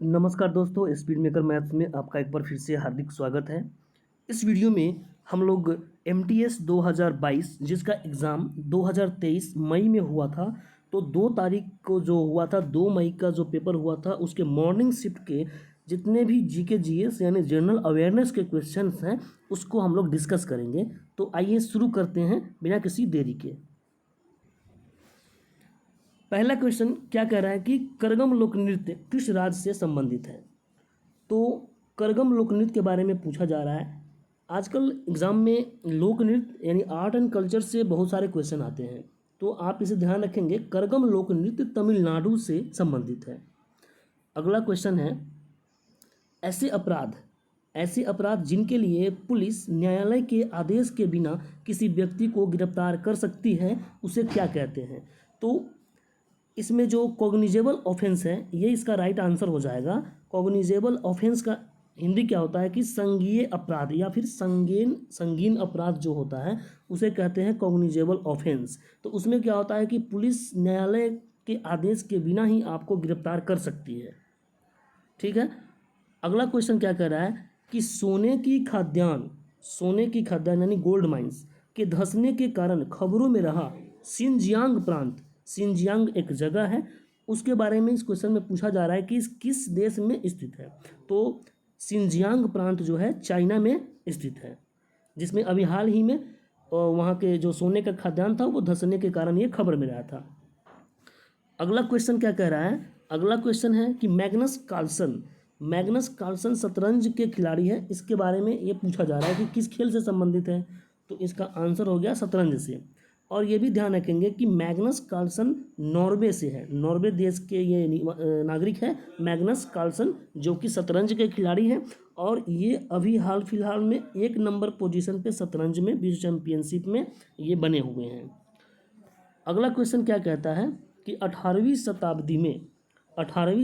नमस्कार दोस्तों, speed maker maths में आपका एक बार फिर से हार्दिक स्वागत है। इस वीडियो में हम लोग एमटीएस 2022 जिसका एग्ज़ाम 2023 मई में हुआ था, तो 2 तारीख को जो हुआ था, 2 मई का जो पेपर हुआ था उसके मॉर्निंग शिफ्ट के जितने भी जीके जीएस यानी जनरल अवेयरनेस के क्वेश्चंस हैं उसको हम लोग डिस्कस करेंगे। तो आइए शुरू करते हैं बिना किसी देरी के। पहला क्वेश्चन क्या कह रहा है कि करगम लोक नृत्य किस राज्य से संबंधित है। तो करगम लोक नृत्य के बारे में पूछा जा रहा है। आजकल एग्ज़ाम में लोक नृत्य यानी आर्ट एंड कल्चर से बहुत सारे क्वेश्चन आते हैं, तो आप इसे ध्यान रखेंगे। करगम लोक नृत्य तमिलनाडु से संबंधित है। अगला क्वेश्चन है, ऐसे अपराध जिनके लिए पुलिस न्यायालय के आदेश के बिना किसी व्यक्ति को गिरफ्तार कर सकती है उसे क्या कहते हैं। तो इसमें जो कॉग्निजेबल ऑफेंस है ये इसका राइट आंसर हो जाएगा। कॉग्निजेबल ऑफेंस का हिंदी क्या होता है कि संज्ञेय अपराध या फिर संगीन अपराध जो होता है उसे कहते हैं कॉग्निजेबल ऑफेंस। तो उसमें क्या होता है कि पुलिस न्यायालय के आदेश के बिना ही आपको गिरफ्तार कर सकती है। ठीक है। अगला क्वेश्चन क्या कह रहा है कि सोने की खाद्यान यानी गोल्ड माइंस के धंसने के कारण खबरों में रहा सिंजियांग प्रांत। सिंजियांग एक जगह है, उसके बारे में इस क्वेश्चन में पूछा जा रहा है कि इस किस देश में स्थित है। तो सिंजियांग प्रांत जो है चाइना में स्थित है, जिसमें अभी हाल ही में वहाँ के जो सोने का खाद्यान्न था वो धंसने के कारण ये खबर में रहा था। अगला क्वेश्चन क्या कह रहा है, अगला क्वेश्चन है कि मैग्नस कार्लसन शतरंज के खिलाड़ी है। इसके बारे में ये पूछा जा रहा है कि किस खेल से संबंधित है। तो इसका आंसर हो गया शतरंज से। और ये भी ध्यान रखेंगे कि मैग्नस कार्लसन नॉर्वे से है, नॉर्वे देश के ये नागरिक है मैग्नस कार्लसन, जो कि शतरंज के खिलाड़ी हैं। और ये अभी हाल फिलहाल में 1 नंबर पोजीशन पे शतरंज में विश्व चैंपियनशिप में ये बने हुए हैं। अगला क्वेश्चन क्या कहता है कि 18वीं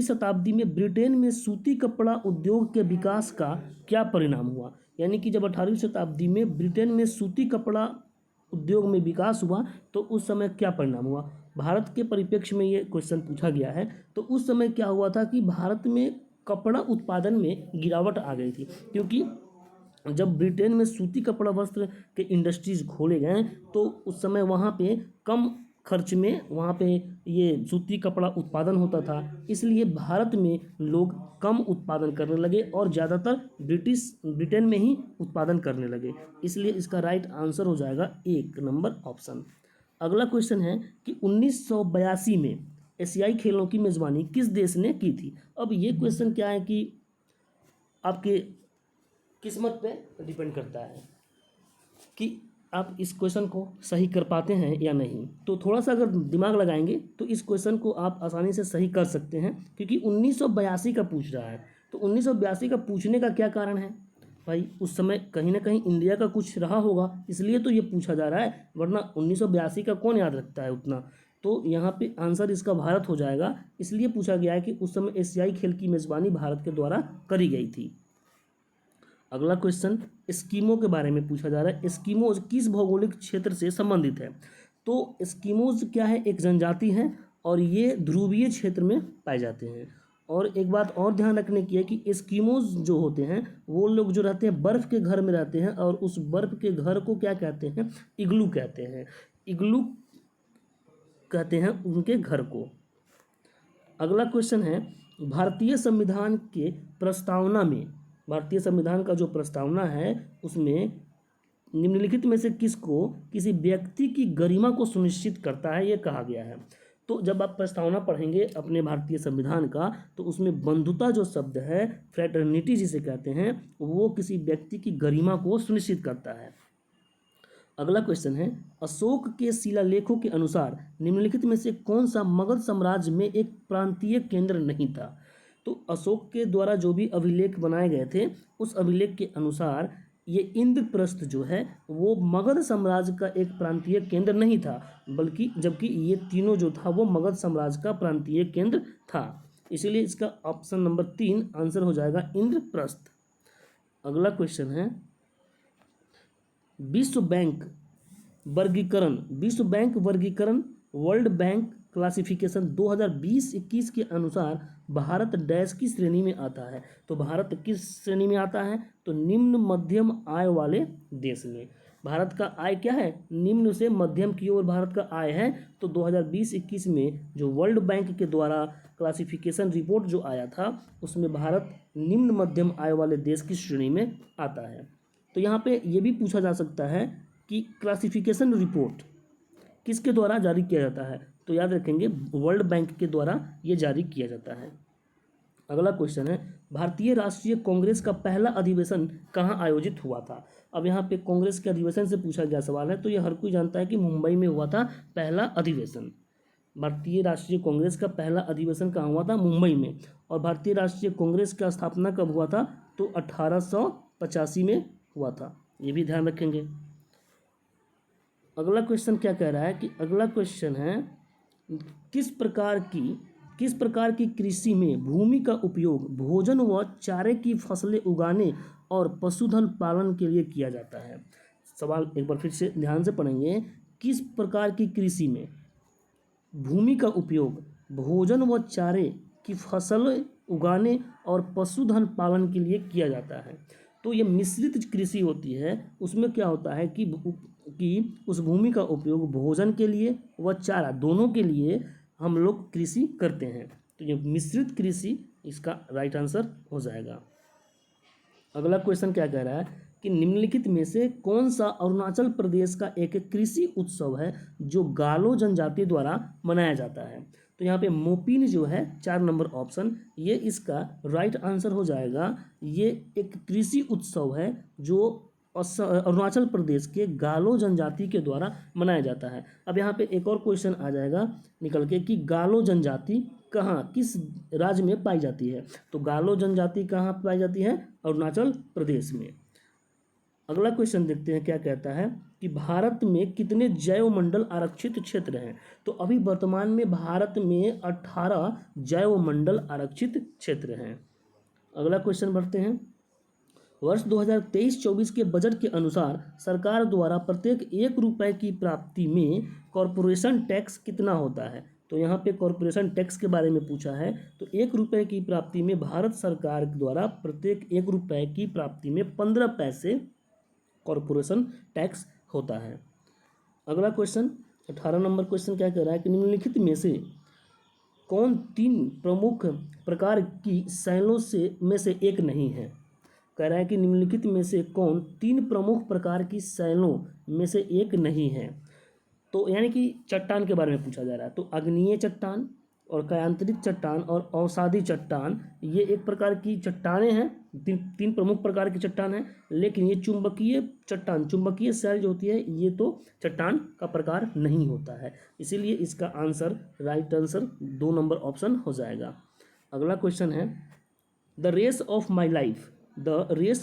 शताब्दी में ब्रिटेन में सूती कपड़ा उद्योग के विकास का क्या परिणाम हुआ। यानी कि जब 18वीं शताब्दी में ब्रिटेन में सूती कपड़ा उद्योग में विकास हुआ तो उस समय क्या परिणाम हुआ। भारत के परिप्रेक्ष्य में ये क्वेश्चन पूछा गया है। तो उस समय क्या हुआ था कि भारत में कपड़ा उत्पादन में गिरावट आ गई थी, क्योंकि जब ब्रिटेन में सूती कपड़ा वस्त्र के इंडस्ट्रीज खोले गए तो उस समय वहाँ पे कम खर्च में वहाँ पे ये सूती कपड़ा उत्पादन होता था, इसलिए भारत में लोग कम उत्पादन करने लगे और ज़्यादातर ब्रिटेन में ही उत्पादन करने लगे। इसलिए इसका राइट आंसर हो जाएगा 1 नंबर ऑप्शन। अगला क्वेश्चन है कि 1982 में एशियाई खेलों की मेज़बानी किस देश ने की थी। अब ये क्वेश्चन क्या है कि आपके किस्मत पे डिपेंड करता है कि आप इस क्वेश्चन को सही कर पाते हैं या नहीं। तो थोड़ा सा अगर दिमाग लगाएंगे तो इस क्वेश्चन को आप आसानी से सही कर सकते हैं, क्योंकि 1982 का पूछ रहा है। तो 1982 का पूछने का क्या कारण है भाई, उस समय कहीं ना कहीं इंडिया का कुछ रहा होगा, इसलिए तो ये पूछा जा रहा है, वरना 1982 का कौन याद रखता है उतना। तो यहाँ पे आंसर इसका भारत हो जाएगा, इसलिए पूछा गया है कि उस समय एशियाई खेल की मेज़बानी भारत के द्वारा करी गई थी। अगला क्वेश्चन एस्किमो के बारे में पूछा जा रहा है। एस्किमोज किस भौगोलिक क्षेत्र से संबंधित है। तो एस्किमोज क्या है, एक जनजाति है और ये ध्रुवीय क्षेत्र में पाए जाते हैं। और एक बात और ध्यान रखने की है कि एस्किमोज जो होते हैं वो लोग जो रहते हैं बर्फ़ के घर में रहते हैं, और उस बर्फ़ के घर को क्या कहते हैं, इग्लू कहते हैं। इग्लू कहते हैं उनके घर को। अगला क्वेश्चन है, भारतीय संविधान का जो प्रस्तावना है उसमें निम्नलिखित में से किसको किसी व्यक्ति की गरिमा को सुनिश्चित करता है, ये कहा गया है। तो जब आप प्रस्तावना पढ़ेंगे अपने भारतीय संविधान का तो उसमें बंधुता जो शब्द है, फ्रेटर्निटी जिसे कहते हैं, वो किसी व्यक्ति की गरिमा को सुनिश्चित करता है। अगला क्वेश्चन है, अशोक के शिलालेखों के अनुसार निम्नलिखित में से कौन सा मगध साम्राज्य में एक प्रांतीय केंद्र नहीं था। तो अशोक के द्वारा जो भी अभिलेख बनाए गए थे उस अभिलेख के अनुसार ये इंद्रप्रस्थ जो है वो मगध साम्राज्य का एक प्रांतीय केंद्र नहीं था, बल्कि जबकि ये तीनों जो था वो मगध साम्राज्य का प्रांतीय केंद्र था। इसीलिए इसका ऑप्शन नंबर 3 आंसर हो जाएगा इंद्रप्रस्थ। अगला क्वेश्चन है, विश्व बैंक वर्गीकरण वर्ल्ड बैंक क्लासिफिकेशन 2020-21 के अनुसार भारत डैश की श्रेणी में आता है। तो भारत किस श्रेणी में आता है? तो निम्न मध्यम आय वाले देश में। भारत का आय क्या है? निम्न से मध्यम की ओर भारत का आय है। तो 2020-21 में जो वर्ल्ड बैंक के द्वारा क्लासिफिकेशन रिपोर्ट जो आया था, उसमें भारत निम्न मध्यम आय वाले देश की श्रेणी में आता है। तो यहाँ पे ये भी पूछा जा सकता है कि क्लासिफिकेशन रिपोर्ट किसके द्वारा जारी किया जाता है? तो याद रखेंगे वर्ल्ड बैंक के द्वारा ये जारी किया जाता है। अगला क्वेश्चन है, भारतीय राष्ट्रीय कांग्रेस का पहला अधिवेशन कहाँ आयोजित हुआ था? अब यहाँ पे कांग्रेस के अधिवेशन से पूछा गया सवाल है, तो ये हर कोई जानता है कि मुंबई में हुआ था पहला अधिवेशन। भारतीय राष्ट्रीय कांग्रेस का पहला अधिवेशन कहाँ हुआ था? मुंबई में। और भारतीय राष्ट्रीय कांग्रेस का स्थापना कब हुआ था? तो 1885 में हुआ था। ये भी ध्यान रखेंगे। अगला क्वेश्चन क्या कह रहा है कि अगला क्वेश्चन है, किस प्रकार की कृषि में भूमि का उपयोग भोजन व चारे की फसलें उगाने और पशुधन पालन के लिए किया जाता है? सवाल एक बार फिर से ध्यान से पढ़ेंगे। किस प्रकार की कृषि में भूमि का उपयोग भोजन व चारे की फसलें उगाने और पशुधन पालन के लिए किया जाता है? तो ये मिश्रित कृषि होती है। उसमें क्या होता है कि उस भूमि का उपयोग भोजन के लिए व चारा दोनों के लिए हम लोग कृषि करते हैं। तो ये मिश्रित कृषि इसका राइट आंसर हो जाएगा। अगला क्वेश्चन क्या कह रहा है कि निम्नलिखित में से कौन सा अरुणाचल प्रदेश का एक कृषि उत्सव है जो गालो जनजाति द्वारा मनाया जाता है? तो यहाँ पे मोपिन जो है 4 नंबर ऑप्शन, ये इसका राइट आंसर हो जाएगा। ये एक कृषि उत्सव है जो अरुणाचल प्रदेश के गालो जनजाति के द्वारा मनाया जाता है। अब यहाँ पे एक और क्वेश्चन आ जाएगा निकल के कि गालो जनजाति कहाँ किस राज्य में पाई जाती है? तो गालो जनजाति कहाँ पाई जाती है? अरुणाचल प्रदेश में। अगला क्वेश्चन देखते हैं क्या कहता है कि भारत में कितने जैव मंडल आरक्षित क्षेत्र हैं? तो अभी वर्तमान में भारत में 18 जैव मंडल आरक्षित क्षेत्र हैं। अगला क्वेश्चन बढ़ते हैं। वर्ष 2023-24 के बजट के अनुसार सरकार द्वारा प्रत्येक 1 रुपये की प्राप्ति में कॉरपोरेशन टैक्स कितना होता है? तो यहाँ पे कॉरपोरेशन टैक्स के बारे में पूछा है। तो 1 रुपये की प्राप्ति में भारत सरकार द्वारा प्रत्येक 1 रुपये की प्राप्ति में 15 पैसे कॉरपोरेशन टैक्स होता है। अगला क्वेश्चन 18 नंबर क्वेश्चन क्या कह रहा है कि निम्नलिखित में से कौन 3 प्रमुख प्रकार की शैलों में से एक नहीं है? कह रहा है कि निम्नलिखित में से कौन 3 प्रमुख प्रकार की शैलों में से एक नहीं है? तो यानी कि चट्टान के बारे में पूछा जा रहा है। तो आग्नेय चट्टान और कायांतरित चट्टान और अवसादी चट्टान, ये एक प्रकार की चट्टानें हैं। 3 प्रमुख प्रकार की चट्टान हैं। लेकिन ये चुंबकीय चट्टान, चुंबकीय शैल जो होती है, ये तो चट्टान का प्रकार नहीं होता है। इसीलिए इसका answer right answer 2 number option हो जाएगा। अगला क्वेश्चन है, the race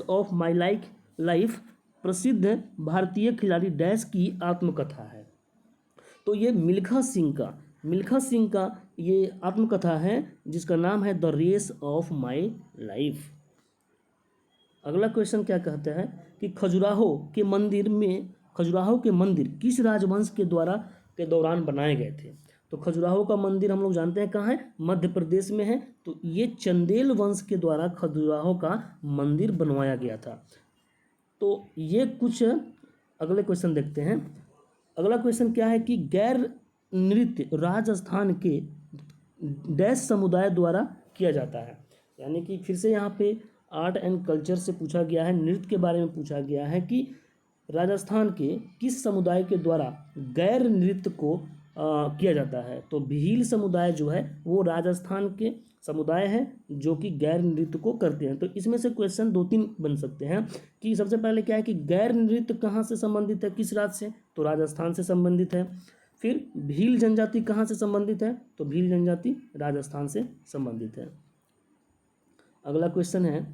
of my life प्रसिद्ध भारतीय खिलाड़ी डैश की आत्मकथा है। तो ये मिल्खा सिंह का ये आत्मकथा है जिसका नाम है the race of my life. अगला क्वेश्चन क्या कहता है कि खजुराहो के मंदिर किस राजवंश के दौरान बनाए गए थे? तो खजुराहो का मंदिर हम लोग जानते हैं कहाँ है, मध्य प्रदेश में है। तो ये चंदेल वंश के द्वारा खजुराहो का मंदिर बनवाया गया था। तो ये कुछ अगले क्वेश्चन देखते हैं। अगला क्वेश्चन क्या है कि गैर नृत्य राजस्थान के डैश समुदाय द्वारा किया जाता है। यानी कि फिर से यहाँ पे आर्ट एंड कल्चर से पूछा गया है, नृत्य के बारे में पूछा गया है कि राजस्थान के किस समुदाय के द्वारा गैर नृत्य को किया जाता है। तो भील समुदाय जो है वो राजस्थान के समुदाय है जो कि गैर नृत्य को करते हैं। तो इसमें से क्वेश्चन 2-3 बन सकते हैं कि सबसे पहले क्या है कि गैर नृत्य कहाँ से संबंधित है, किस राज्य से? तो राजस्थान से संबंधित है। फिर भील जनजाति कहाँ से संबंधित है? तो भील जनजाति राजस्थान से संबंधित है। अगला क्वेश्चन है,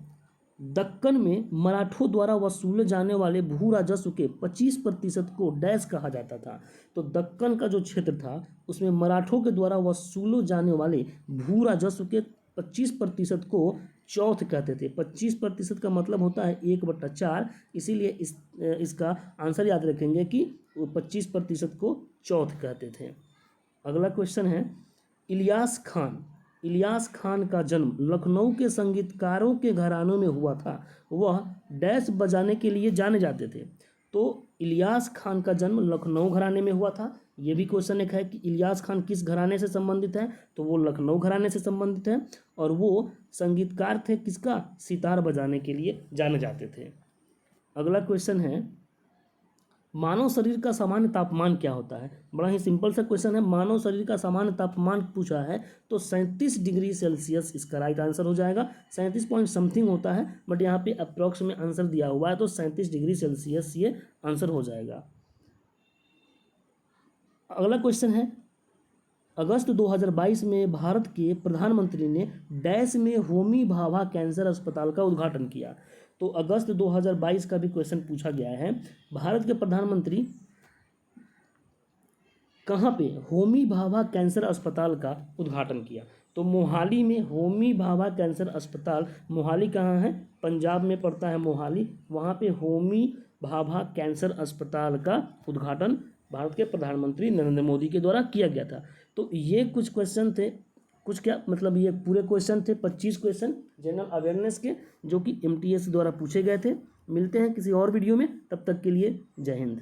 दक्कन में मराठों द्वारा वसूले जाने वाले भू राजस्व के 25% को डैश कहा जाता था। तो दक्कन का जो क्षेत्र था उसमें मराठों के द्वारा वसूले जाने वाले भू राजस्व के 25% को चौथ कहते थे। 25% का मतलब होता है 1/4, इसीलिए इसका आंसर याद रखेंगे कि 25% को चौथ कहते थे। अगला क्वेश्चन है, इलियास खान इलियास खान का जन्म लखनऊ के संगीतकारों के घरानों में हुआ था, वह डैश बजाने के लिए जाने जाते थे। तो इलियास खान का जन्म लखनऊ घराने में हुआ था। ये भी क्वेश्चन एक है कि इलियास खान किस घराने से संबंधित है, तो वो लखनऊ घराने से संबंधित है और वो संगीतकार थे किसका, सितार बजाने के लिए जाने जाते थे। अगला क्वेश्चन है, मानव शरीर का सामान्य तापमान क्या होता है। बड़ा ही सिंपल सा क्वेश्चन है, मानव शरीर का सामान्य तापमान पूछा है तो 37 डिग्री सेल्सियस इसका राइट आंसर हो जाएगा। 37 पॉइंट समथिंग होता है बट यहाँ पे अप्रॉक्स में आंसर दिया हुआ है तो 37 डिग्री सेल्सियस ये आंसर हो जाएगा। अगला क्वेश्चन है, अगस्त 2022 में भारत के प्रधानमंत्री ने डैश में होमी भाभा कैंसर अस्पताल का उद्घाटन किया। तो अगस्त 2022 का भी क्वेश्चन पूछा गया है, भारत के प्रधानमंत्री कहाँ पे होमी भाभा कैंसर अस्पताल का उद्घाटन किया। तो मोहाली में होमी भाभा कैंसर अस्पताल, मोहाली कहाँ है, पंजाब में पड़ता है मोहाली, वहाँ पे होमी भाभा कैंसर अस्पताल का उद्घाटन भारत के प्रधानमंत्री नरेंद्र मोदी के द्वारा किया गया था। तो ये कुछ क्वेश्चन थे, कुछ क्या मतलब ये पूरे क्वेश्चन थे 25 क्वेश्चन जनरल अवेयरनेस के जो कि MTS द्वारा पूछे गए थे। मिलते हैं किसी और वीडियो में, तब तक के लिए जय हिंद।